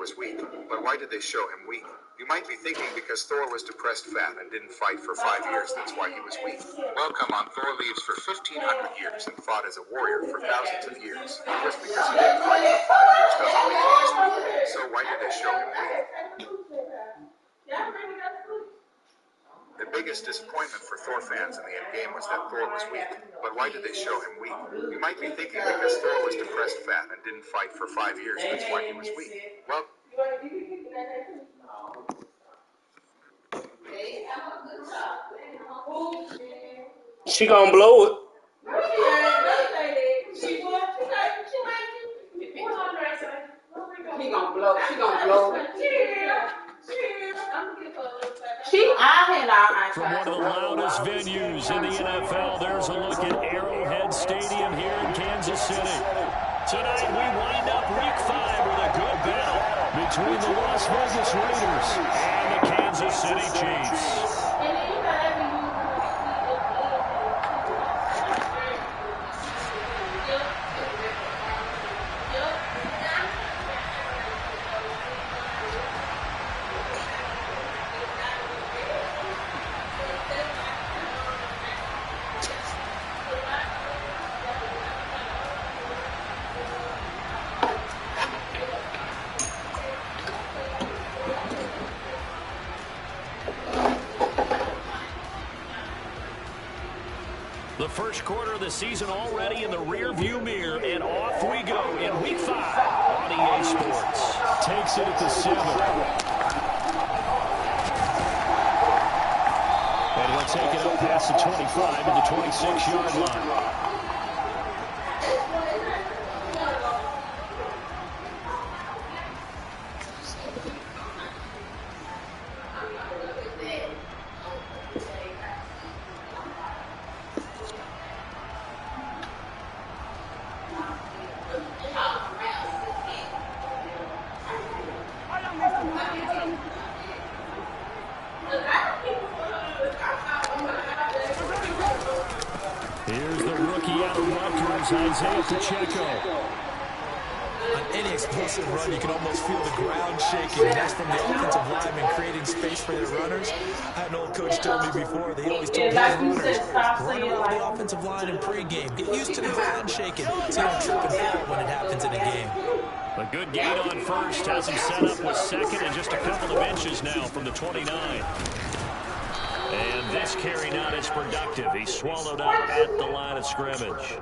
was weak. But why did they show him weak? You might be thinking because Thor was depressed fat and didn't fight for 5 years, that's why he was weak. Well, come on, Thor lives for 1,500 years and fought as a warrior for thousands of years. Just because he didn't fight for 5 years doesn't make him weak. So why did they show him weak? The biggest disappointment for Thor fans in the endgame was that Thor was weak. But why did they show him weak? You might be thinking because Thor was depressed fat and didn't fight for 5 years, that's why he was weak. Well, she gonna blow it. He gonna blow. She gonna blow it. From one of the loudest venues in the NFL, there's a look at Arrowhead Stadium here in Kansas City. Tonight we wind up Week 5 with a good battle between the Las Vegas Raiders and the Kansas City Chiefs. The first quarter of the season already in the rear-view mirror, and off we go in Week 5 on EA Sports. Takes it at the 7. And he'll take it up past the 25 to the 26-yard line. Here's the rookie out of Rutgers, Isaiah Pacheco. On any explosive run, you can almost feel the ground shaking. That's from the offensive linemen creating space for their runners. I had an old coach tell me before, they always told his runners, run around the offensive line in pregame. Get used to the ground shaking so you don't trip and fall when it happens in a game. A good gain on first has him set up with second and just a couple of inches now from the 29. And this carry not as productive. He's swallowed up at the line of scrimmage.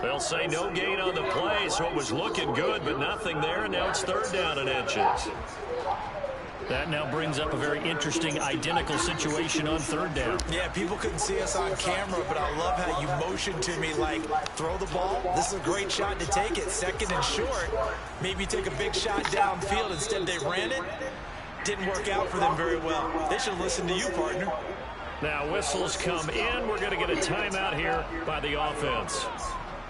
They'll say no gain on the play, so it was looking good, but nothing there, and now it's third down and inches. That now brings up a very interesting identical situation on third down. Yeah, people couldn't see us on camera, but I love how you motioned to me like, throw the ball. This is a great shot to take it. Second and short. Maybe take a big shot downfield. Instead, they ran it. Didn't work out for them very well. They should listen to you, partner. Now whistles come in. We're going to get a timeout here by the offense.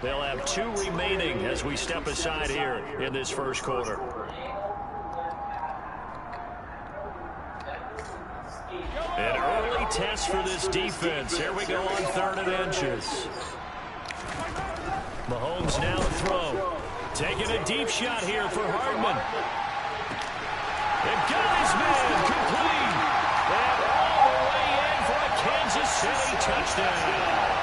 They'll have 2 remaining as we step aside here in this first quarter. An early test for this defense. Here we go on third and inches. Mahomes now to throw. Taking a deep shot here for Hardman. And got his man complete. And all the way in for a Kansas City touchdown.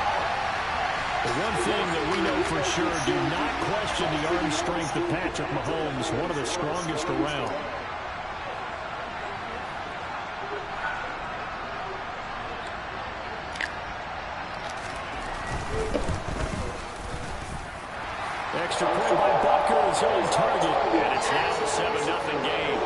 The one thing that we know for sure, do not question the arm strength of Patrick Mahomes, one of the strongest around. Extra point by Butker is on target, and it's now a 7-0 game.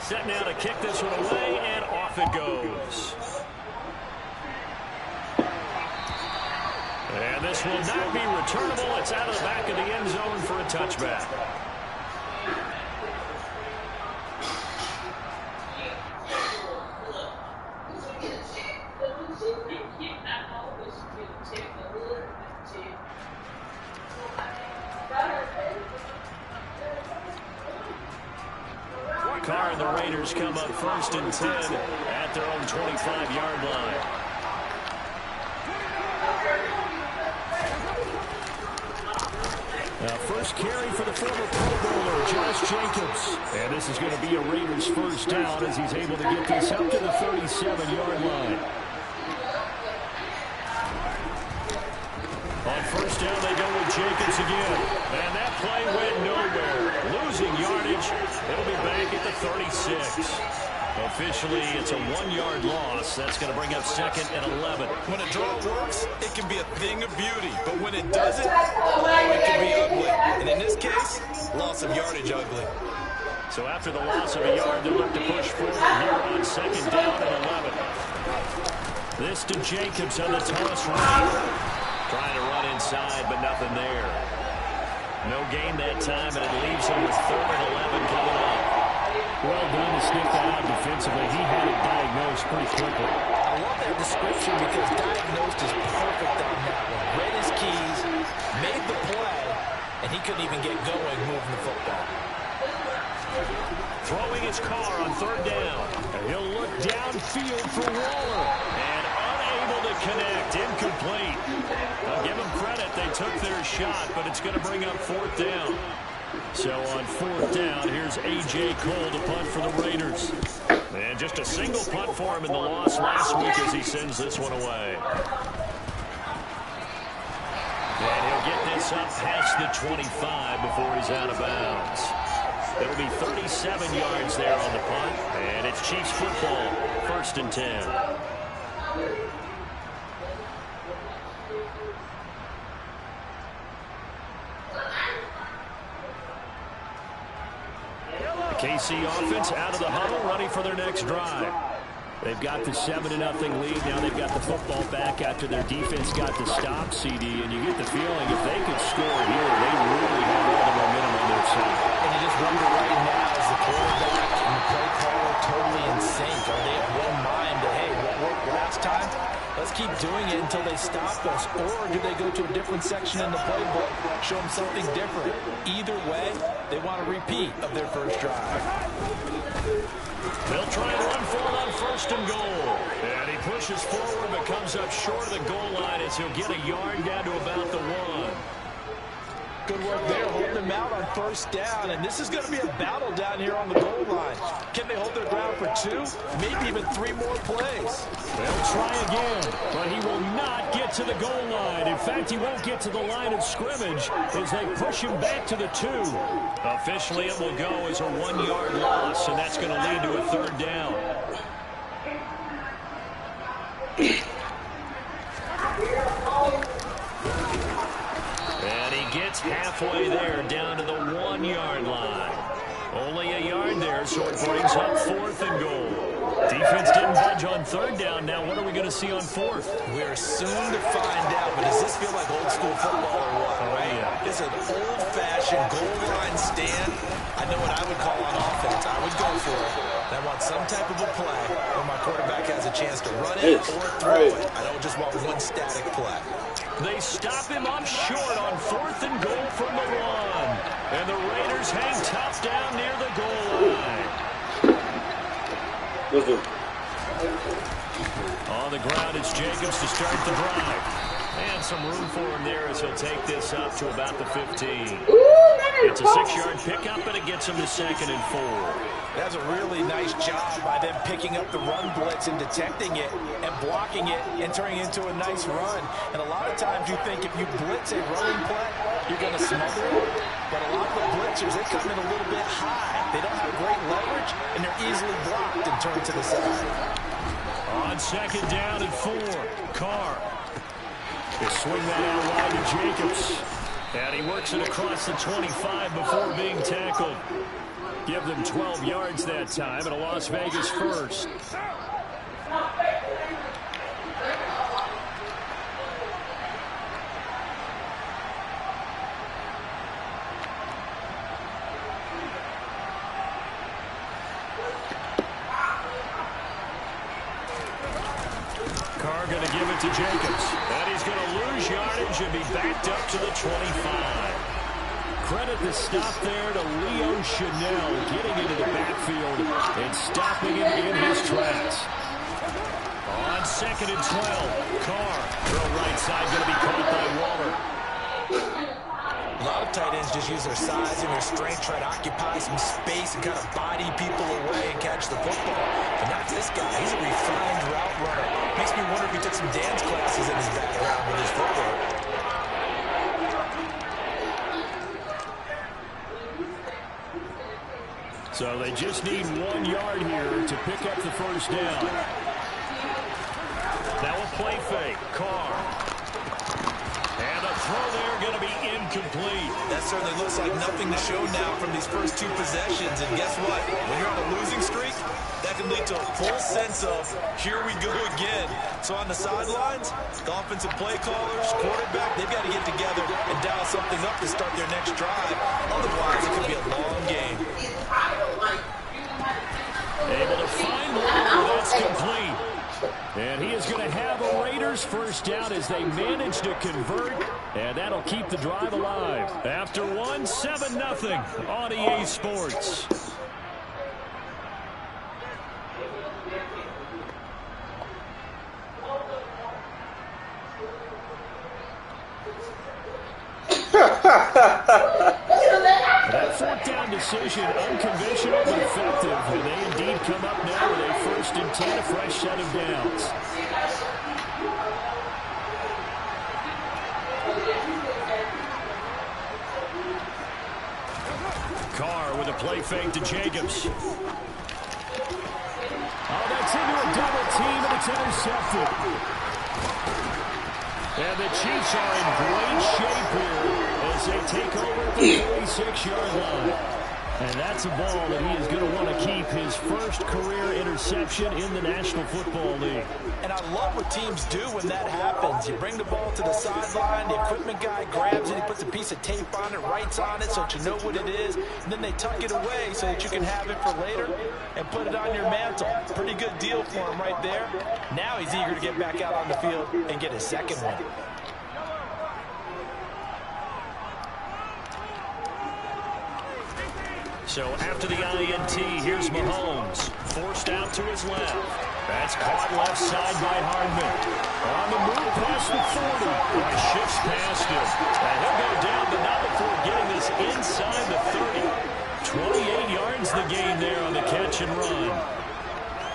Set now to kick this one away, and off it goes. And this will not be returnable. It's out of the back of the end zone for a touchback. score, and the Raiders come up 1st and 10 at their own 25-yard line. Now, first carry for the former Pro Bowler, Josh Jacobs. And this is going to be a Raiders first down as he's able to get this up to the 37-yard line. On first down, they go with Jacobs again. And that play went nowhere. Losing yardage. It'll be back at the 36. Officially, it's a 1-yard loss. That's going to bring up 2nd and 11. When a draw works, it can be a thing of beauty. But when it doesn't, it can be ugly. And in this case, loss of yardage ugly. So after the loss of a yard, they look to push forward here on 2nd down and 11. This to Jacobs on the toss right. Trying to run inside, but nothing there. No gain that time, and it leaves him with 3rd and 11 coming up. Well done to sniff that out defensively. He had it diagnosed pretty quickly. I love that description because diagnosed is perfect on that one. Read his keys, made the play, and he couldn't even get going moving the football. Throwing his car on 3rd down. And he'll look downfield for Waller. And unable to connect. Incomplete. I'll give them credit. They took their shot, but it's going to bring up 4th down. So on 4th down, here's A.J. Cole to punt for the Raiders. And just a single punt for him in the loss last week as he sends this one away. And he'll get this up past the 25 before he's out of bounds. It'll be 37 yards there on the punt. And it's Chiefs football, 1st and 10. KC offense out of the huddle, ready for their next drive. They've got the 7-0 lead. Now they've got the football back after their defense got the stop, CD. And you get the feeling if they could score here, they really have all the momentum on their side. And you just wonder right now, is the quarterback and the play caller totally in sync? Are they of one mind that, hey, what worked last time? Let's keep doing it until they stop us. Or do they go to a different section in the playbook, show them something different? Either way, they want a repeat of their first drive. They'll try and run for it on 1st and goal. And he pushes forward but comes up short of the goal line as he'll get a yard down to about the 1. Good work there, holding them out on 1st down. And this is going to be a battle down here on the goal line. Can they hold their ground for 2, maybe even 3 more plays? They'll try again, but he will not get to the goal line. In fact, he won't get to the line of scrimmage as they push him back to the 2. Officially, it will go as a 1-yard loss, and that's going to lead to a 3rd down. And he gets halfway there, down to the 1-yard line. Only a yard there, so it brings up 4th and goal. Defense didn't budge on 3rd down. Now what are we going to see on 4th? We're soon to find out, but does this feel like old school football or what? Oh, yeah. It's an old-fashioned goal line stand. I know what I would call on offense. I would go for it. I want some type of a play where my quarterback has a chance to run it or throw it. I don't just want one static play. They stop him up short on 4th and goal from the 1. And the Raiders hang tough down near the goal line. On the ground, it's Jacobs to start the drive. And some room for him there as he'll take this up to about the 15. It's a 6-yard pickup, and it gets him to 2nd and 4. That's a really nice job by them picking up the run blitz and detecting it and blocking it and turning it into a nice run. And a lot of times you think if you blitz a running play, you're going to smother it. But a lot of the blitzers, they come in a little bit high. They don't have great leverage, and they're easily blocked and turned to the side. On 2nd down and 4, Carr. He'll swing that out wide to Jacobs. And he works it across the 25 before being tackled. Give them 12 yards that time, and a Las Vegas first. Carr going to give it to Jacobs. And he's going to lose yardage and be backed up to the 25. Credit the stop there to Leo Chanel, getting into the backfield and stopping him in his tracks. On 2nd and 12, Carr, throw right side, going to be caught by Waller. A lot of tight ends just use their size and their strength, try to occupy some space and kind of body people away and catch the football. But not this guy. He's a refined route runner. Makes me wonder if he took some dance classes in his background with his footwork. So they just need 1 yard here to pick up the first down. Now a play fake. Carr. And a throw there going to be incomplete. That certainly looks like nothing to show now from these first 2 possessions. And guess what? When you're on a losing streak, that can lead to a full sense of, here we go again. So on the sidelines, the offensive play callers, quarterback, they've got to get together and dial something up to start their next drive. Otherwise, it could be a long game. Able to find Waller. That's complete. And he is going to have a Raiders first down as they manage to convert. And that'll keep the drive alive. After 1, 7-0 on EA Sports. That 4th down decision, unconventional but effective. And they indeed come up now with a 1st and 10, a fresh set of downs. Carr with a play fake to Jacobs. Oh, that's into a double team, and it's intercepted. And the Chiefs are in great shape here as they take over at the 46-yard line. And that's a ball that he is going to want to keep, his first career interception in the National Football League. And I love what teams do when that happens. You bring the ball to the sideline, the equipment guy grabs it, he puts a piece of tape on it, writes on it so that you know what it is, and then they tuck it away so that you can have it for later and put it on your mantle. Pretty good deal for him right there. Now he's eager to get back out on the field and get his second one. So after the INT, here's Mahomes. Forced out to his left. That's caught left side by Hardman. On the move past the 40. Shifts past him. And he'll go down, but not before getting this inside the 30. 28 yards the gain there on the catch and run.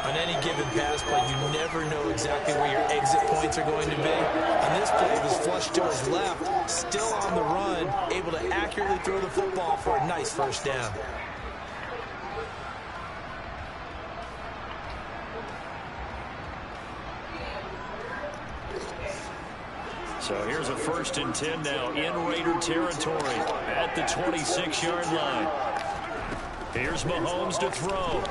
On any given pass play, you never know exactly where your exit points are going to be. On this play, it was flushed to his left, still on the run, able to accurately throw the football for a nice first down. So here's a 1st and 10 now in Raider territory at the 26-yard line. Here's Mahomes to throw.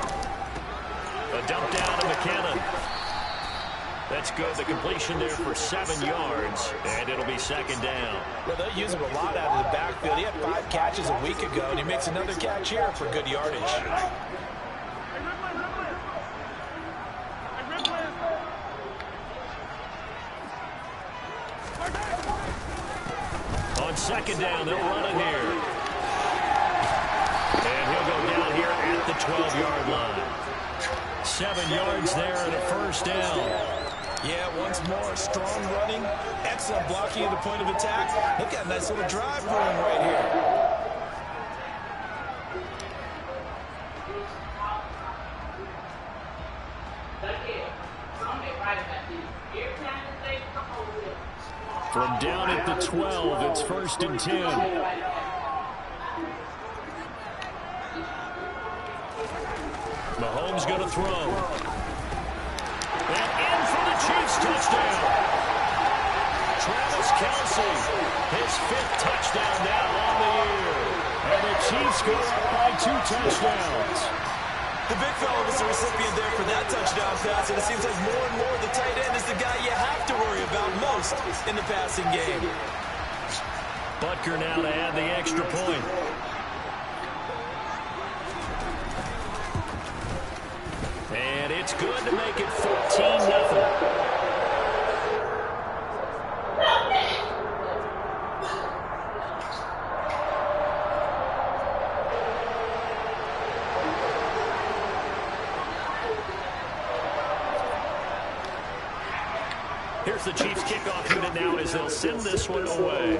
A dump down to McKinnon. That's good. The completion there for 7 yards, and it'll be 2nd down. Well, they'll use him a lot out of the backfield. He had 5 catches a week ago, and he makes another catch here for good yardage. On 2nd down, they'll run it here. And he'll go down here at the 12-yard line. 7 yards there and a first down. Yeah, once more, strong running, excellent blocking at the point of attack. They've got a nice little drive going right here. From down at the 12, it's 1st and 10. Mahomes going to throw. And in for the Chiefs touchdown. Travis Kelce, his 5th touchdown now on the year. And the Chiefs go up by 2 touchdowns. The big fella was the recipient there for that touchdown pass, and it seems like more and more the tight end is the guy you have to worry about most in the passing game. Butker now to add the extra point. And it's good to make it 14-0. Here's the Chiefs kickoff unit now as they'll send this one away.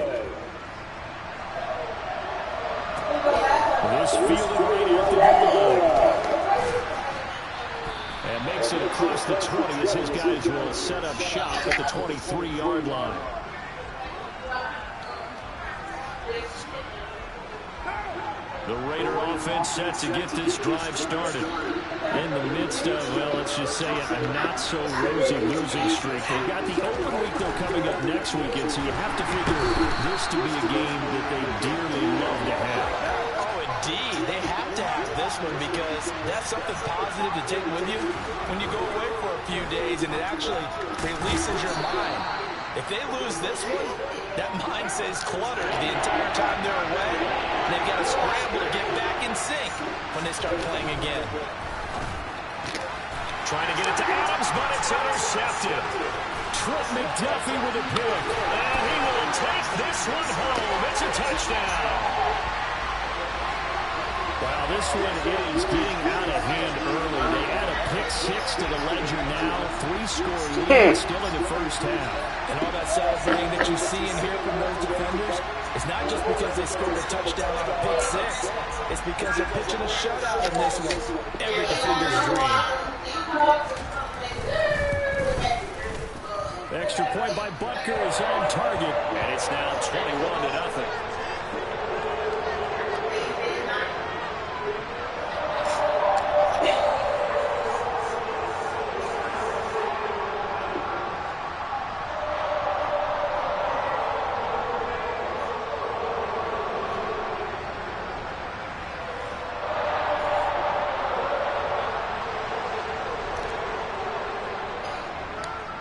This fielded right at the goal line. And makes it across the 20 as his guys will set up shop at the 23-yard line. The Raider offense set to get this drive started. In the midst of, well, let's just say a not-so-rosy losing streak. They've got the open week, though, coming up next weekend, so you have to figure this to be a game that they dearly love to have. Oh, indeed. They have to have this one because that's something positive to take with you when you go away for a few days, and it actually releases your mind. If they lose this one, that mind stays cluttered the entire time they're away. And they've got to scramble to get back in sync when they start playing again. Trying to get it to Adams, but it's intercepted. Trent McDuffie with a pick. And he will take this one home. It's a touchdown. Wow, this one is getting out of hand early. They add a pick six to the ledger now. 3-score lead still in the first half. And all that celebrating that you see and hear from those defenders is not just because they scored a touchdown on a pick six. It's because they're pitching a shutout in this one. Every defender's dream. Extra point by Butker is on target. And it's now 21-0.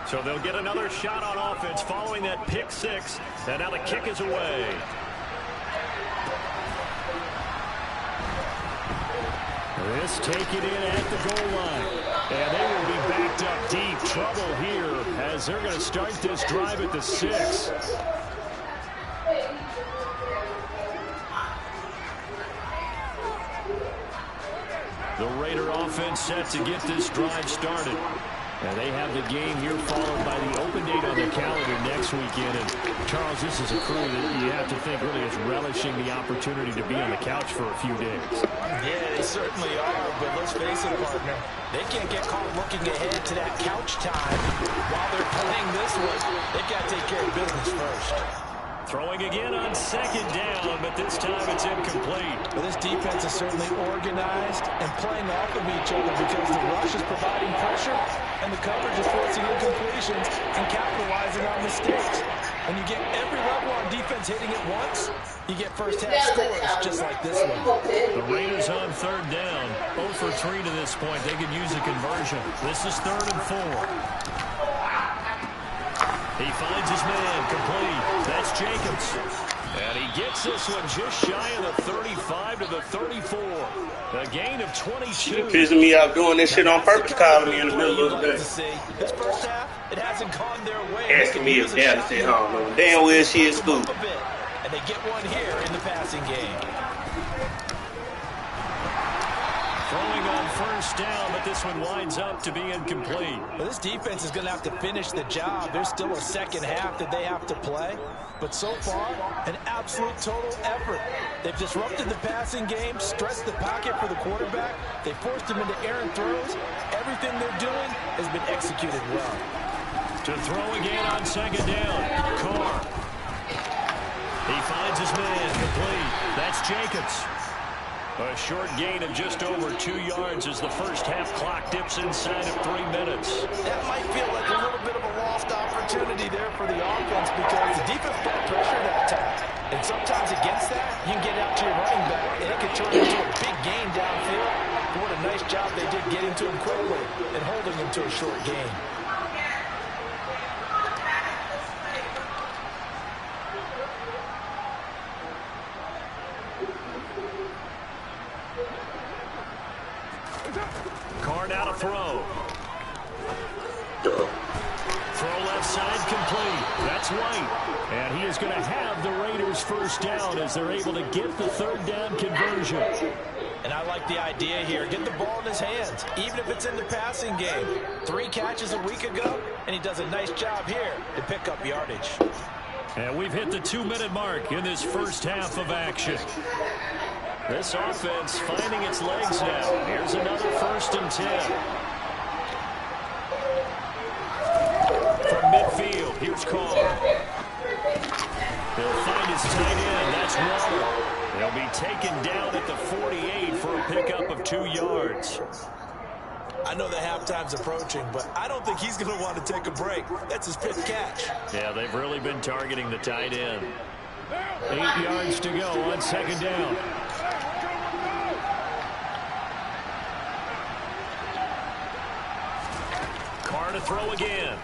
So they'll get another shot on offense following that pick six. And now the kick is away. This taken in at the goal line. And they will be backed up deep. Trouble here as they're going to start this drive at the 6. The Raider offense set to get this drive started. And they have the game here followed by the open date on the calendar next weekend. And Charles, this is a crew that you have to think really is relishing the opportunity to be on the couch for a few days. Yeah, they certainly are, but let's face it, partner. They can't get caught looking ahead to that couch time while they're playing this one. They've got to take care of business first. Throwing again on second down, but this time it's incomplete. Well, this defense is certainly organized and playing off of each other because the rush is providing pressure and the coverage is forcing incompletions and capitalizing on mistakes. When you get every level on defense hitting it once, you get first-half scores just like this one. The Raiders on third down. 0 for 3 to this point. They could use a conversion. This is 3rd and 4. He finds his man, complete. That's Jacobs. And he gets this one just shy of the 35 to the 34. A gain of 22. Pissing me off doing this shit on purpose, calling me in the middle of the day. This first half, it hasn't gone their way. Asking me if Dallas at home. Damn well she is school. And they get one here in the passing game. Throwing on first down, but this one winds up to be incomplete. Well, this defense is going to have to finish the job. There's still a second half that they have to play. But so far, an absolute total effort. They've disrupted the passing game, stressed the pocket for the quarterback. They forced him into errant throws. Everything they're doing has been executed well. To throw again on second down. Carr. He finds his man, complete. That's Jacobs. A short gain of just over 2 yards as the first half clock dips inside of 3 minutes. That might feel like a little bit of a lost opportunity there for the offense because the defense put pressure that time. And sometimes against that, you can get out to your running back, and it could turn into a big gain downfield. But what a nice job they did getting to him quickly and holding him to a short gain. Carr now to throw. Throw left side complete. That's White. And he is going to have the Raiders first down as they're able to get the third down conversion. And I like the idea here. Get the ball in his hands, even if it's in the passing game. 3 catches a week ago, and he does a nice job here to pick up yardage. And we've hit the 2-minute mark in this first half of action. This offense finding its legs now. Here's another 1st and 10. From midfield, here's Carr. He'll find his tight end. That's Waller. He'll be taken down at the 48 for a pickup of 2 yards. I know that halftime's approaching, but I don't think he's going to want to take a break. That's his 5th catch. Yeah, they've really been targeting the tight end. 8 yards to go on 2nd down. Carr to throw again.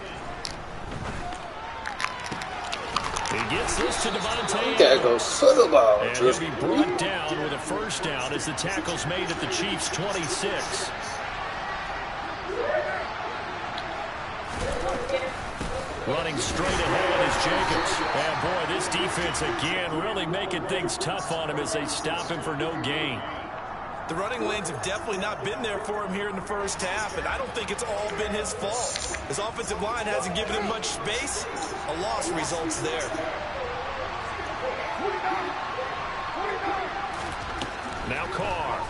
He gets this to Devontae. Gotta go to the ball. And he'll be brought down with a 1st down as the tackle's made at the Chiefs' 26. Running straight ahead is Jacobs. And boy, this defense again really making things tough on him as they stop him for no gain. The running lanes have definitely not been there for him here in the first half, and I don't think it's all been his fault. His offensive line hasn't given him much space. A loss results there. Now Carr.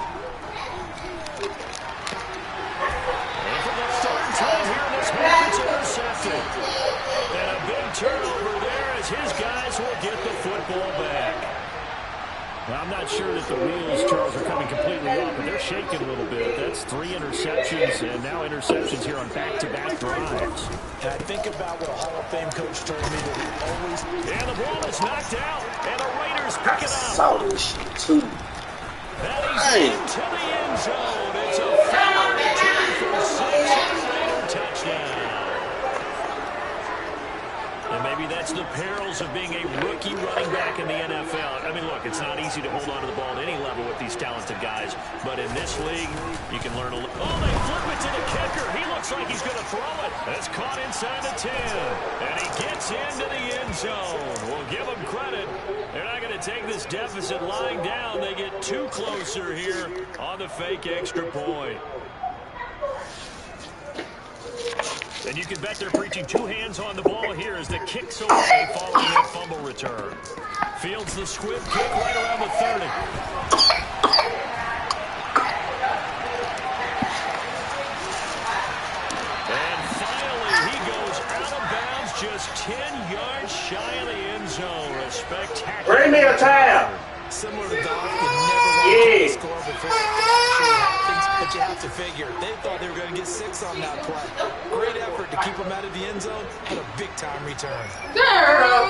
And for the 3rd time here in this match, it's intercepted. And a big turnover there as his guys will get the football back. Well, I'm not sure that the wheels, Charles, are coming completely off, but they're shaking a little bit. That's 3 interceptions, and now interceptions here on back-to-back drives. And I think about what a Hall of Fame coach told me that he always... And the ball is knocked out, and the Raiders pick it up. Saw this shit, too. And he's into the end zone. It's a foul return for 6 and a Raider touchdown. And maybe that's the perils of being a rookie running back in the NFL. I mean, look, it's not easy to hold on to the ball at any level with these talented guys. But in this league, you can learn a little. Oh, they flip it to the kicker. He looks like he's going to throw it. That's caught inside the 10. And he gets into the end zone. We'll give him credit. They're not going to take this deficit lying down. They get 2 closer here on the fake extra point. And you can bet they're preaching 2 hands on the ball here as the kick's away following a fumble return. Fields the squib kick right around the 30. And finally, he goes out of bounds just 10 yards shy of the end zone. A spectacular. Bring me a towel. Similar to Goff, you never want to score before it actually happens, but you have to figure. They thought they were going to get 6 on that play. Great effort to keep them out of the end zone, and a big-time return. Girl.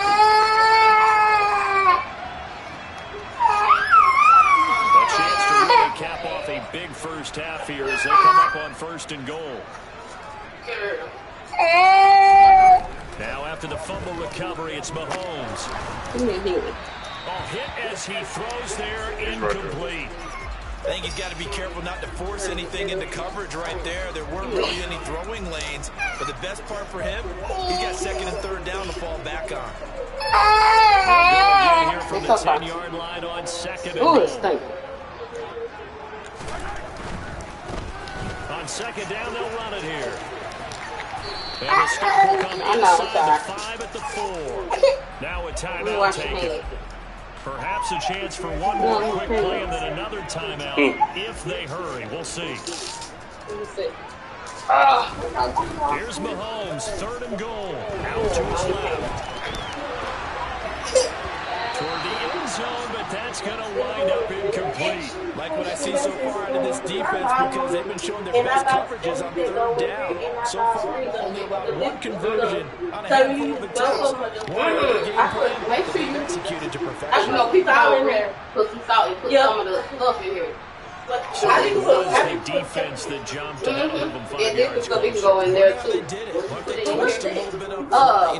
A chance to really cap off a big first half here as they come up on 1st and goal. Now after the fumble recovery, it's Mahomes. A hit as he throws there, incomplete. I think he's got to be careful not to force anything into coverage right there. There weren't really any throwing lanes, but the best part for him, he's got 2nd and 3rd down to fall back on. We'll go here from the 10-yard line on 2nd and goal. On 2nd down, they'll run it here. And the start will come inside the 5 at the 4. Now a timeout taken. Perhaps a chance for one more quick play and then another timeout if they hurry. We'll see. Here's Mahomes, 3rd and goal. Out to his left. Toward the end zone, but that's going to wind up incomplete. Like what I see so far out of this defense because they've been showing their best coverages on 3rd down. So far, only allowed 1 conversion on a handful of attempts. One game plan they've executed to perfection. I know people out in there put some salt and put some of the stuff in here. So it was the defense that jumped and that moved them 5 yards so we can go in there too. They did it. They twitched a little bit up.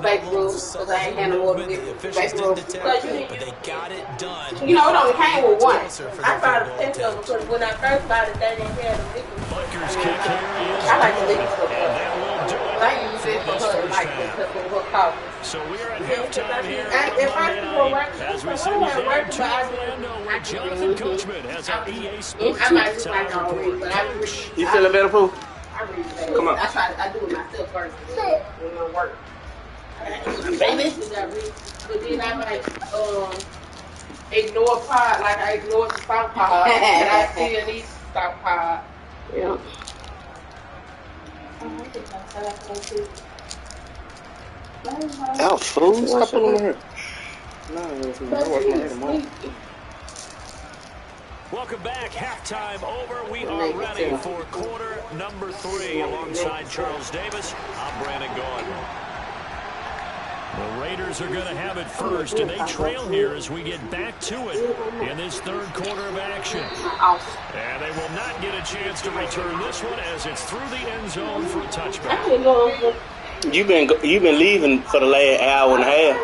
Back room, because I ain't had no more to the get officials back room. didn't detect, but they got it done. You know, it only came with 1. I tried to test them because when I first bought it, they didn't have the liquid. Butker's kick here is I like the good, liquid stuff. and that will do it I use it for this her, first like, half. for her coffee. So we're at halftime here If I on can go Monday work, night. As we I send you want to down work, to but I Orlando, where Jonathan Coachman has our EA Sports I might just Talent like all read, Report. but I read. Coach. You feeling better, Pooh? I read fast. Come on. I do it myself first when I work. Eventually I read, but then I might ignore pod, like I ignored the soft pod, and I still need soft pod. Yeah. Ouch, fool. Stop pulling my hair. No, I wash my hair tomorrow. Welcome back. Halftime over. We are ready for quarter number 3 alongside Charles Davis. I'm Brandon Gordon. The Raiders are going to have it first, and they trail here as we get back to it in this third quarter of action. And they will not get a chance to return this one as it's through the end zone for a touchback. You've been leaving for the last hour and a half.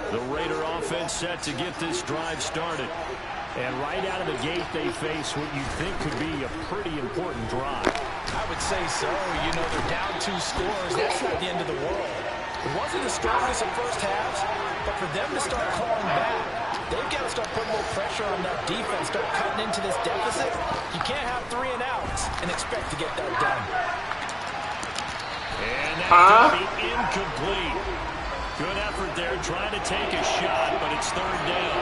The Raider offense set to get this drive started. And right out of the gate, they face what you think could be a pretty important drive. I would say so. You know, they're down 2 scores. That's not the end of the world. It wasn't the strongest of first halves, but for them to start clawing back, they've got to start putting more pressure on that defense, start cutting into this deficit. You can't have 3 and outs and expect to get that done. And that's going to be incomplete. Good effort there, trying to take a shot, but it's third down.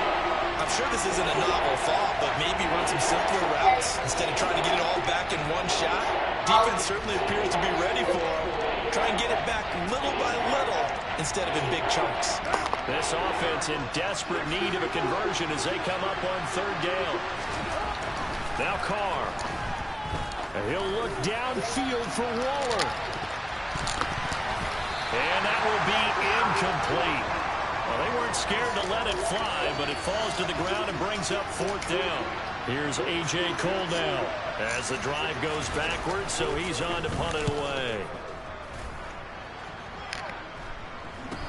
I'm sure this isn't a novel thought, but maybe run some simpler routes instead of trying to get it all back in one shot. Defense certainly appears to be ready for him. Try and get it back little by little instead of in big chunks. This offense in desperate need of a conversion as they come up on third down. Now Carr. And he'll look downfield for Waller. And that will be incomplete. Well, they weren't scared to let it fly, but it falls to the ground and brings up fourth down. Here's A.J. Cole now as the drive goes backwards, so he's on to punt it away.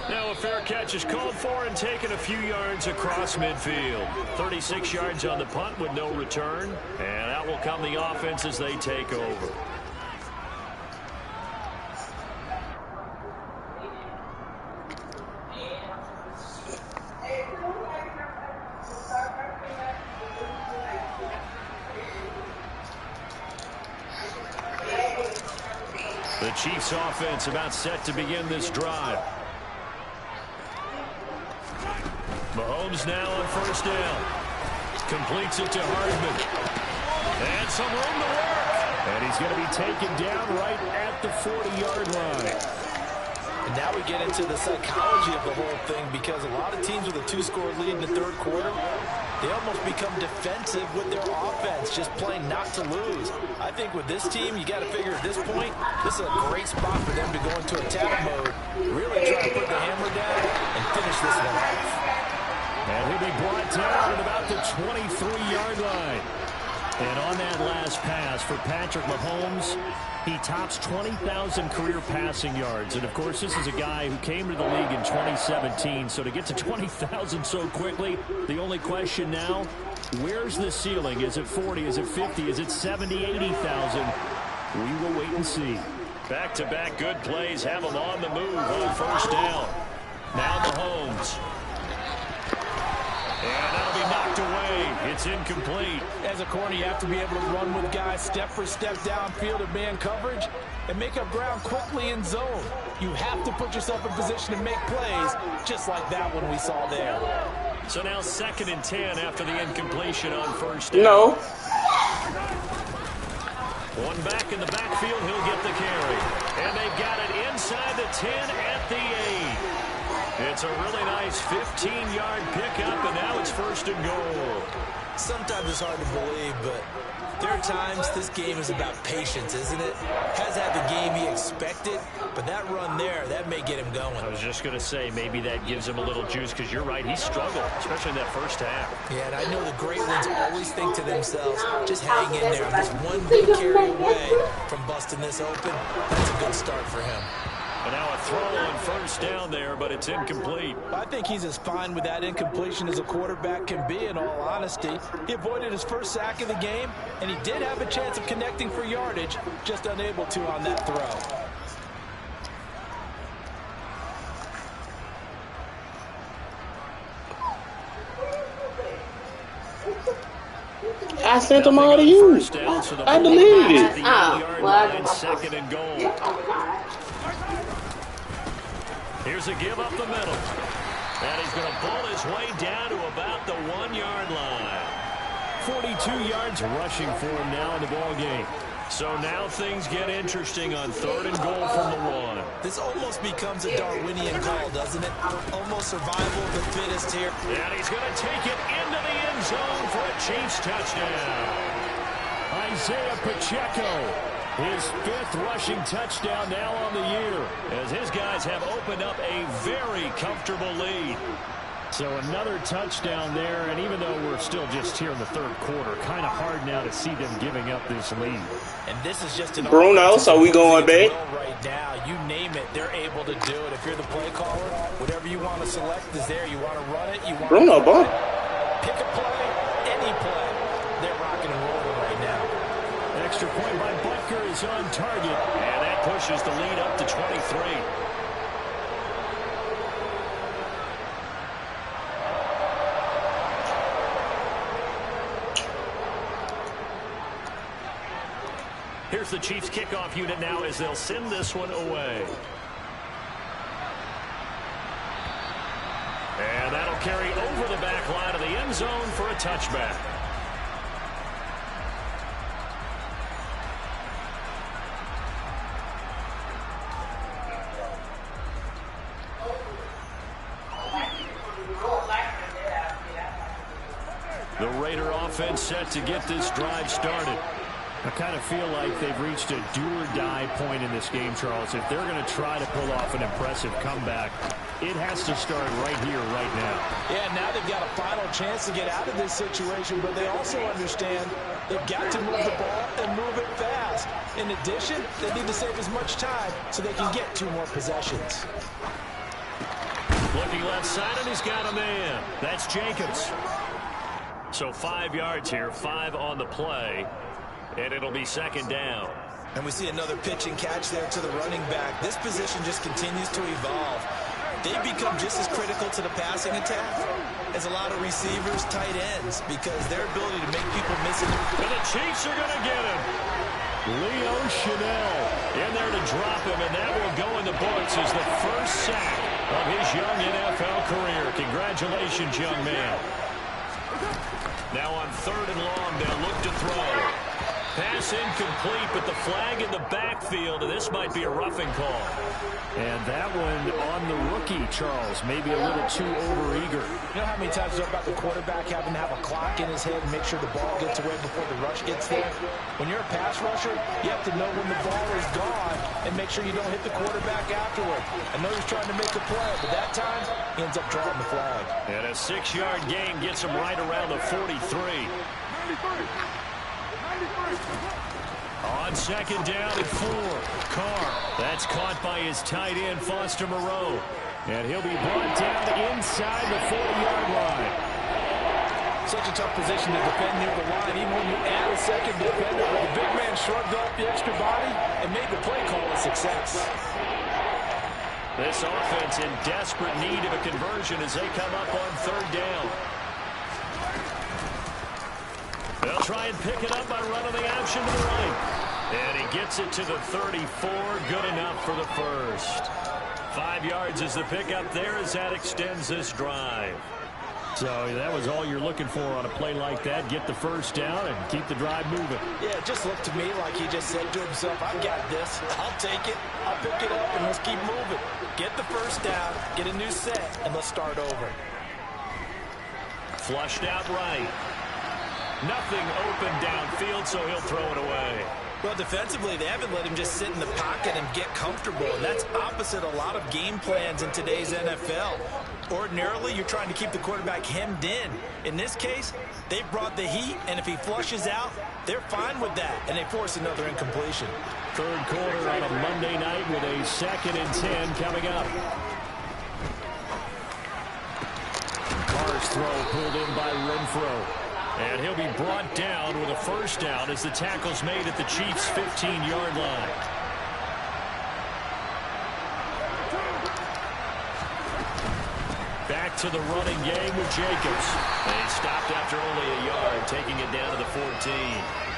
Now a fair catch is called for and taken a few yards across midfield. 36 yards on the punt with no return, and out will come the offense as they take over. The Chiefs offense about set to begin this drive. Mahomes now on first down. Completes it to Hardman. And some room to work. And he's going to be taken down right at the 40-yard line. And now we get into the psychology of the whole thing, because a lot of teams with a 2-score lead in the third quarter, they almost become defensive with their offense, just playing not to lose. I think with this team, you got to figure at this point, this is a great spot for them to go into attack mode, really try to put the hammer down and finish this one off. And he'll be brought down at about the 23-yard line. And on that last pass for Patrick Mahomes, he tops 20,000 career passing yards. And, of course, this is a guy who came to the league in 2017. So to get to 20,000 so quickly, the only question now, where's the ceiling? Is it 40? Is it 50? Is it 70, 80,000? We will wait and see. Back-to-back good plays have him on the move on first down. Now Mahomes. And that'll be knocked away. It's incomplete. As a corner, you have to be able to run with guys step for step downfield in man coverage and make up ground quickly in zone. You have to put yourself in position to make plays, just like that one we saw there. So now 2nd and 10 after the incompletion on first down. No. One back in the backfield, he'll get the carry. And they've got it inside the 10 at the 8. It's a really nice 15-yard pickup, and now it's 1st and goal. Sometimes it's hard to believe, but there are times this game is about patience, isn't it? Has had the game he expected, but that run there, that may get him going. I was just going to say, maybe that gives him a little juice, because you're right, he struggled, especially in that first half. Yeah, and I know the great ones always think to themselves, just hang in there. I'm just one big carry away from busting this open. That's a good start for him. And now a throw on first down there, but it's incomplete. I think he's as fine with that incompletion as a quarterback can be, in all honesty. He avoided his first sack of the game, and he did have a chance of connecting for yardage, just unable to on that throw. I sent them all to you. I deleted it. Second and goal. Here's a give up the middle. And he's going to pull his way down to about the 1-yard line. 42 yards rushing for him now in the ball game. So now things get interesting on 3rd and goal from the 1. This almost becomes a Darwinian call, doesn't it? Almost survival of the fittest here. And he's going to take it into the end zone for a Chiefs touchdown. Isaiah Pacheco, his 5th rushing touchdown now on the year, as his guys have opened up a very comfortable lead. So another touchdown there, and even though we're still just here in the 3rd quarter, kind of hard now to see them giving up this lead. And this is just an Bruno, so we going back? Right now, you name it, they're able to do it. If you're the play caller, whatever you want to select is there. You want to run it, you want Bruno, to pick a play, any play. They're rocking and rolling right now. Extra point by Butker is on target, and that pushes the lead up to 23. Here's the Chiefs kickoff unit now as they'll send this one away. And that'll carry over the back line of the end zone for a touchback. The Raider offense set to get this drive started. I kind of feel like they've reached a do-or-die point in this game, Charles. If they're going to try to pull off an impressive comeback, it has to start right here, right now. Yeah, now they've got a final chance to get out of this situation, but they also understand they've got to move the ball and move it fast. In addition, they need to save as much time so they can get 2 more possessions. Looking left side, and he's got a man. That's Jacobs. So 5 yards here, 5 on the play. And it'll be 2nd down. And we see another pitch and catch there to the running back. This position just continues to evolve. They've become just as critical to the passing attack as a lot of receivers, tight ends, because their ability to make people miss it. And the Chiefs are going to get him. Leo Chanel in there to drop him, and that will go in the books as the first sack of his young NFL career. Congratulations, young man. Now on 3rd and long, they'll look to throw. Pass incomplete, but the flag in the backfield, and this might be a roughing call. And that one on the rookie, Charles, maybe a little too overeager. You know how many times about the quarterback having to have a clock in his head and make sure the ball gets away before the rush gets there? When you're a pass rusher, you have to know when the ball is gone and make sure you don't hit the quarterback afterward. I know he's trying to make a play, but that time, he ends up drawing the flag. And a 6-yard gain gets him right around the 43. On 2nd down and 4. Carr. That's caught by his tight end, Foster Moreau. And he'll be brought down inside the 40-yard line. Such a tough position to defend near the line, even when you add a second defender. But the big man shrugged off the extra body and made the play call a success. This offense in desperate need of a conversion as they come up on 3rd down. They'll try and pick it up by running the option to the right. And he gets it to the 34. Good enough for the first. 5 yards is the pickup there as that extends this drive. So that was all you're looking for on a play like that. Get the first down and keep the drive moving. Yeah, it just looked to me like he just said to himself, I've got this. I'll take it. I'll pick it up, and let's keep moving. Get the first down, get a new set, and let's start over. Flushed out right. Nothing open downfield, so he'll throw it away. Well, defensively, they haven't let him just sit in the pocket and get comfortable, and that's opposite a lot of game plans in today's NFL. Ordinarily, you're trying to keep the quarterback hemmed in. In this case, they brought the heat, and if he flushes out, they're fine with that, and they force another incompletion. Third quarter on a Monday night with a 2nd and 10 coming up. Carr's throw pulled in by Renfro. And he'll be brought down with a first down as the tackle's made at the Chiefs' 15-yard line. Back to the running game with Jacobs. They stopped after only a yard, taking it down to the 14.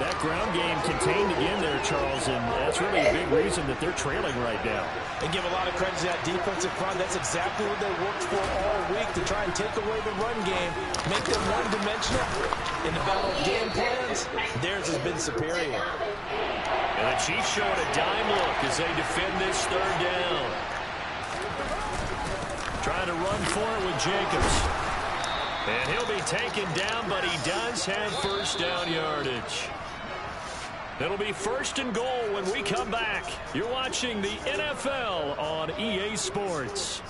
That ground game contained again there, Charles, and that's really a big reason that they're trailing right now. And give a lot of credit to that defensive front. That's exactly what they worked for all week, to try and take away the run game, make them one-dimensional. In the battle of game plans, theirs has been superior. And the Chiefs showing a dime look as they defend this third down. Trying to run for it with Jacobs. And he'll be taken down, but he does have first down yardage. It'll be 1st and goal when we come back. You're watching the NFL on EA Sports.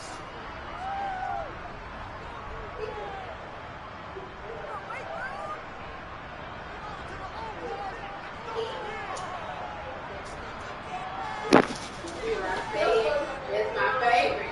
That's my favorite.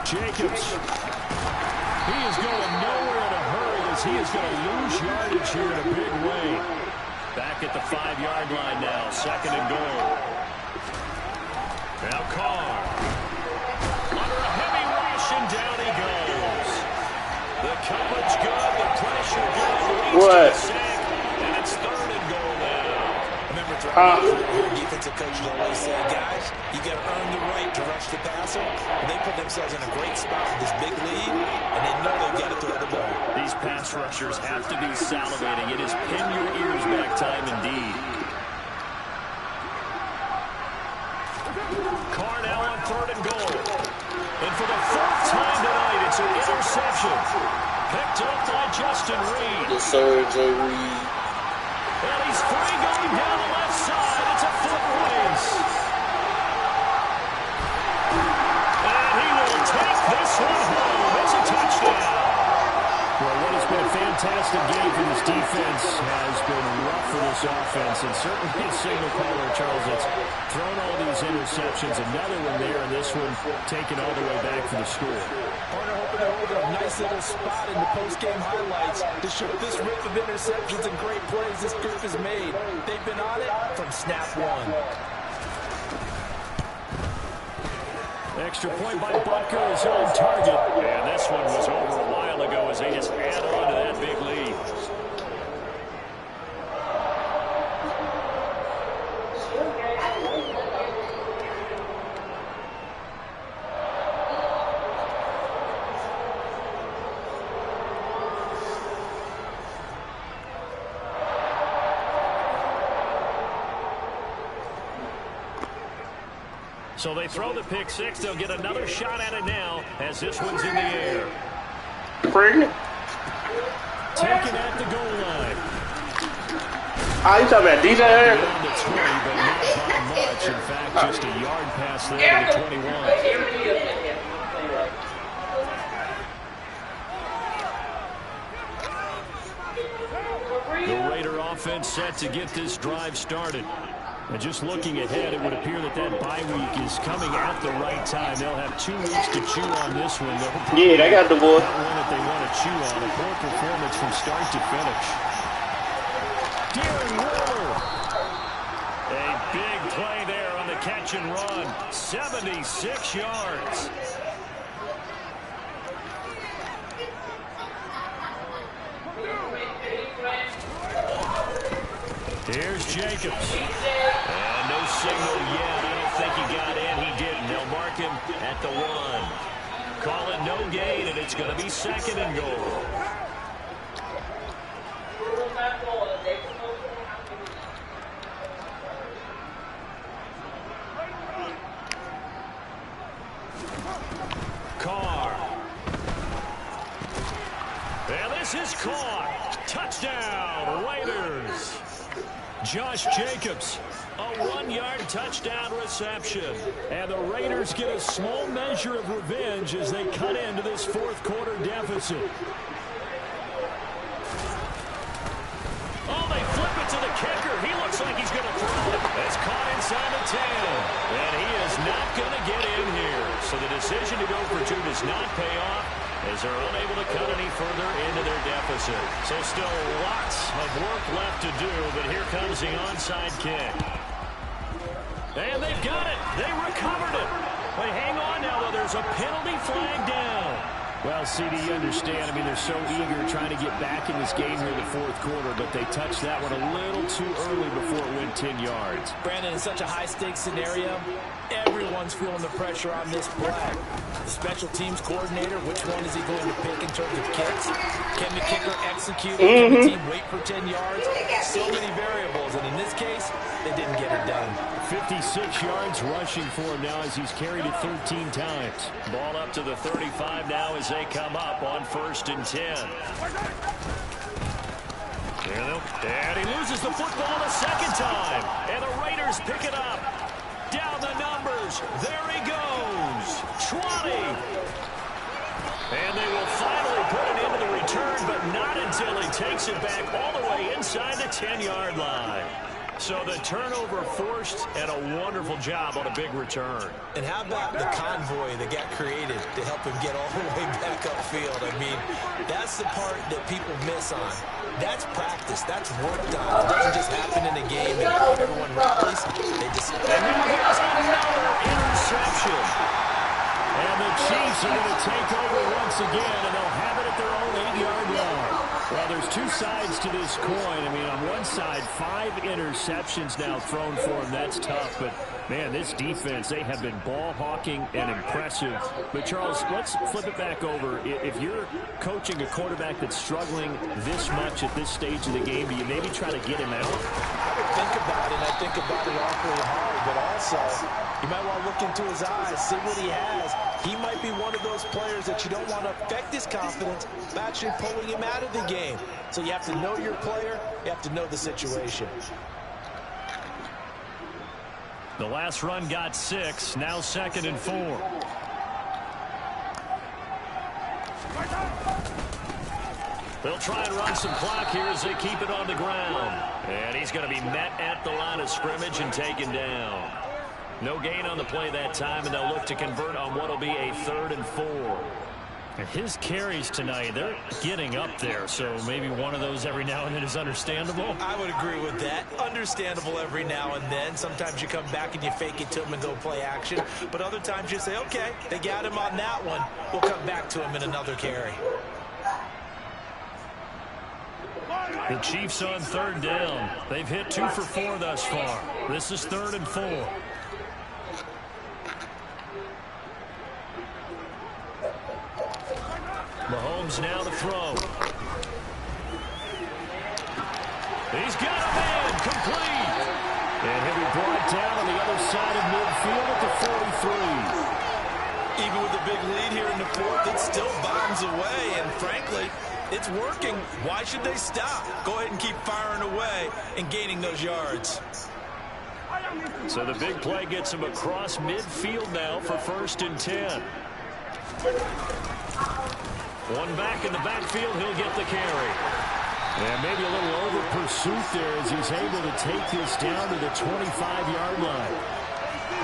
Jacobs. He is going nowhere in a hurry as he is going to lose yardage here in a big way. Back at the 5-yard line now, 2nd and goal. Now Carr. Under a heavy rush, and down he goes. The coverage good, the pressure good. What? And it's 3rd and goal now. Remember, throughout the defensive coaches always say, guys, you got to earn the right to rush the passer. And they put themselves in a great spot with this big lead, and they know they've got to throw the ball. These pass rushers have to be salivating. It is pin your ears back time indeed. Carr now on 3rd and goal. And for the 4th time tonight, it's an interception. Picked up by Justin Reed. Yes, sir, Jay Reed. And he's free going down the left side. It's a foot race. And he will take this one home. It's a touchdown. Well, what has been a fantastic game for this defense has been rough for this offense, and certainly a signal caller, Charles, that's thrown all these interceptions. Another one there, and this one taken all the way back for the score. Partner hoping to hold a nice little spot in the post-game highlights to show this rip of interceptions and great plays this group has made. They've been on it from snap one. Extra point by Butker is on target. And this one was over a while ago as they just add on to that big lead. So they throw the pick six. They'll get another shot at it now as this one's in the air. Pregnant? Taken at the goal line. Ah, you talking about DJ Harris? Beyond the 20, but not by much. In fact, just a yard pass there to the 21. The Raider offense set to get this drive started. And just looking ahead, it would appear that bye week is coming at the right time. They'll have 2 weeks to chew on this one. Yeah, they got the boy. Not one that they want to chew on. A poor performance from start to finish. Darren Waller. A big play there on the catch and run. 76 yards. Here's Jacobs. And no signal yet. I don't think he got in. He didn't. They'll mark him at the 1. Call it no gain, and it's going to be 2nd and goal. Carr. And this is caught. Touchdown, Raiders. Josh Jacobs, a 1-yard touchdown reception. And the Raiders get a small measure of revenge as they cut into this 4th quarter deficit. Oh, they flip it to the kicker. He looks like he's going to throw it. It's caught inside the 10. And he is not going to get in here. So the decision to go for 2 does not pay off, as they're unable to cut any further into their deficit. So still lots of work left to do, but here comes the onside kick. And they've got it. They recovered it. But hang on now, though. There's a penalty flag down. Well, CD, you understand. I mean, they're so eager trying to get back in this game here in the 4th quarter, but they touched that one a little too early before it went 10 yards. Brandon, in such a high-stakes scenario, everyone's feeling the pressure on this play. The special teams coordinator, which one is he going to pick in terms of kicks? Can the kicker execute? Can the team wait for 10 yards? So many variables, and in this case, they didn't get it done. 56 yards rushing for him now as he's carried it 13 times. Ball up to the 35 now as they come up on 1st and 10. And he loses the football the 2nd time. And the Raiders pick it up. Down the numbers. There he goes. 20. And they will finally put it into the return, but not until he takes it back all the way inside the 10-yard line. So the turnover forced, and a wonderful job on a big return. And how about the convoy that got created to help him get all the way back upfield? I mean, that's the part that people miss on. That's practice. That's work done. It doesn't just happen in a game and everyone rallies. They just... And then here's another interception. And the Chiefs are going to take over once again, and they'll have it at their own 8-yard line. Well, there's 2 sides to this coin. I mean, on one side, 5 interceptions now thrown for him. That's tough. But, man, this defense, they have been ball hawking and impressive. But, Charles, let's flip it back over. If you're coaching a quarterback that's struggling this much at this stage of the game, do you maybe try to get him out? I would think about it, and I think about it awfully hard. But also, you might want to look into his eyes, see what he has. He might be one of those players that you don't want to affect his confidence by actually pulling him out of the game. So you have to know your player. You have to know the situation. The last run got 6. Now 2nd and 4. They'll try and run some clock here as they keep it on the ground. And he's going to be met at the line of scrimmage and taken down. No gain on the play that time, and they'll look to convert on what will be a 3rd and 4. His carries tonight, they're getting up there, so maybe one of those every now and then is understandable. I would agree with that. Understandable every now and then. Sometimes you come back and you fake it to him and go play action. But other times you say, okay, they got him on that one. We'll come back to him in another carry. The Chiefs on 3rd down. They've hit 2 for 4 thus far. This is 3rd and 4. Mahomes now to throw. He's got a man complete. And he'll be brought down on the other side of midfield at the 43. Even with a big lead here in the 4th, it still bombs away. And frankly, it's working. Why should they stop? Go ahead and keep firing away and gaining those yards. So the big play gets him across midfield now for 1st and 10. One back in the backfield, he'll get the carry. And maybe a little over pursuit there as he's able to take this down to the 25-yard line.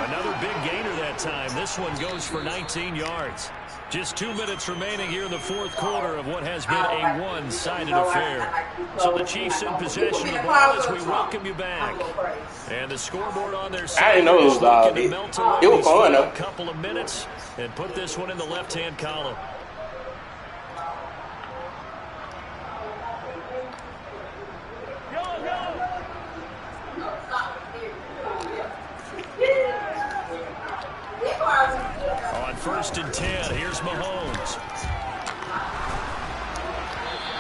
Another big gainer that time. This one goes for 19 yards. Just 2 minutes remaining here in the 4th quarter of what has been a one-sided affair. So the Chiefs in possession of the ball as we welcome you back. And the scoreboard on their side. I didn't know it was It was fun though. A couple of minutes and put this one in the left-hand column. 1st and 10. Here's Mahomes.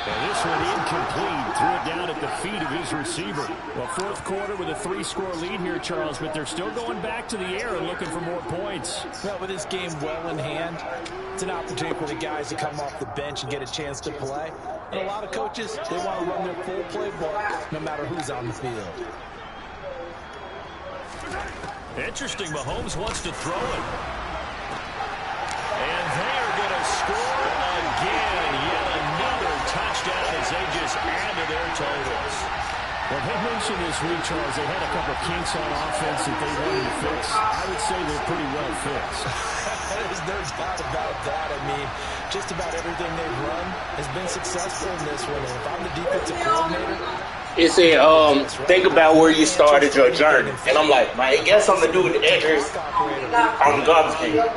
And this one incomplete. Threw it down at the feet of his receiver. Well, fourth quarter with a 3-score lead here, Charles, but they're still going back to the air and looking for more points. Well, with this game well in hand, it's an opportunity for the guys to come off the bench and get a chance to play. And a lot of coaches, they want to run their full playbook no matter who's on the field. Interesting. Mahomes wants to throw it. And they are going to score again. Yet another touchdown as they just add to their totals. Well, they mentioned this week, Charles, they had a couple of kinks on offense that they wanted to fix. I would say they're pretty well fixed. There's no doubt about that. I mean, just about everything they've run has been successful in this one. And if I'm the defensive coordinator, It said, think about where you started your journey. And I'm like, man, I guess I'm going to do the Edgers on the garbage can.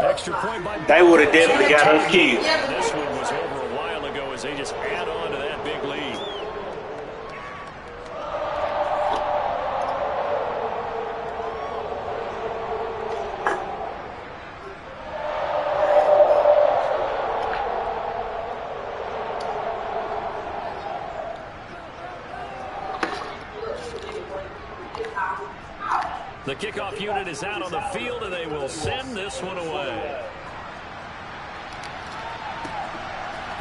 Extra point by They would have definitely got us killed. This one was over a while ago as they just add on to that big lead. The kickoff unit is out on the field, and they will send this one away.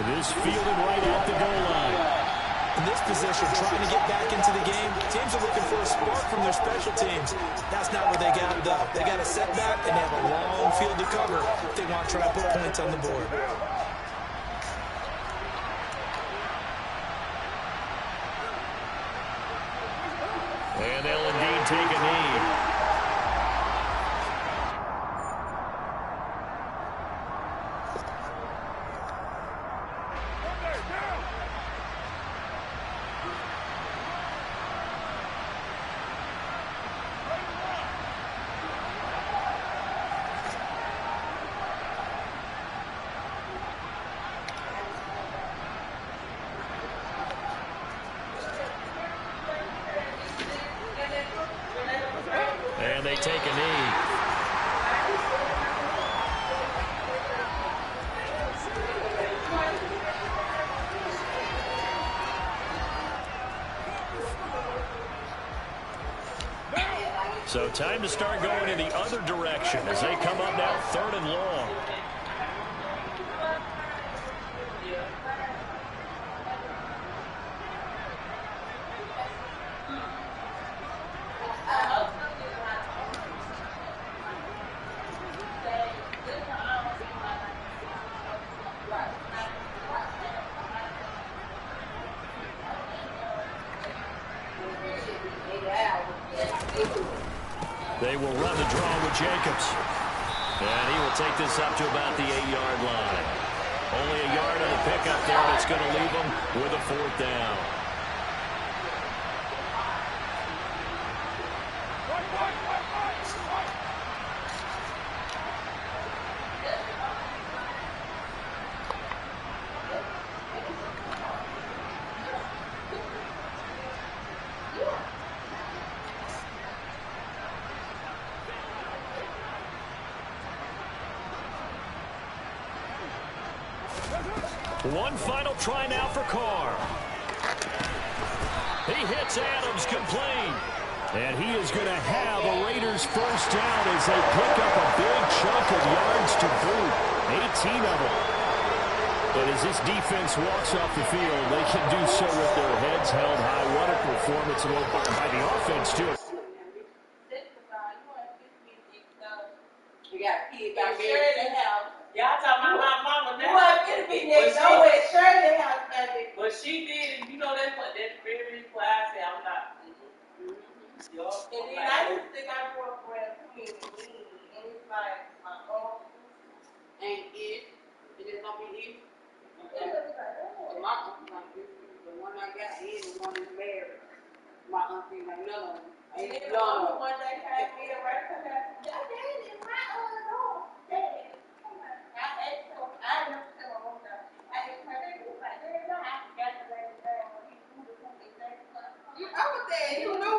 It is fielded right at the goal line. in this position, trying to get back into the game, teams are looking for a spark from their special teams. That's not what they got, though. They got a setback, and they have a long field to cover if they want to try to put points on the board. And they'll indeed take a knee. And they take a knee. So time to start going in the other direction as they come up now 3rd and long. They will run the draw with Jacobs. And he will take this up to about the 8-yard line. Only a yard on the pickup there, and it's going to leave them with a 4th down. One final try now for Carr. He hits Adams complete. And he is going to have a Raiders 1st down as they pick up a big chunk of yards to boot. 18 of them. But as this defense walks off the field, they can do so with their heads held high. What a performance by the offense, too. You got kids out Shirley there. house. Y'all talking about my mama now. You want me to be next door at Shirley house, baby. But she did, and you know that's very why I say I'm not. Yup. And then I used to think I grew up around Queen, and it's like my uncle and it is gonna be it. And my uncle like this, the one I got is the one that's married. My auntie like none of them. And then the None of them. one that came in right to that. That is my home. I asked her, I never tell her one time. I asked her, they was like, I forgot the last time when he moved to something. I was there, you knew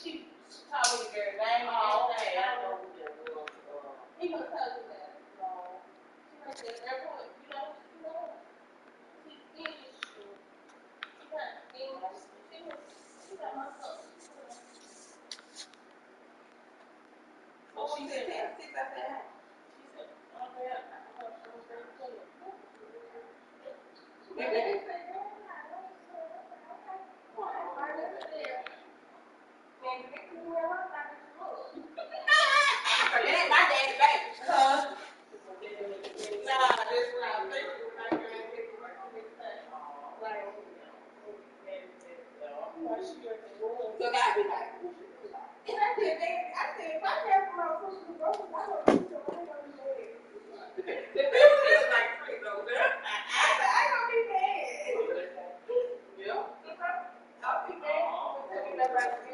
She told me the girl name. Oh, okay. I know who that was. He was telling me that. No. She went to the airport. You know. She finished. She got finished. She got my stuff. Oh, she said that. She said, oh, yeah. It ain't my daddy baby. Nah, this is not my grandbaby. So gotta be like. I said, if I have my push the broken, I don't need to run on the leg. The people feel like free though, girl. I said, I don't be mad. Yeah. I'll be mad.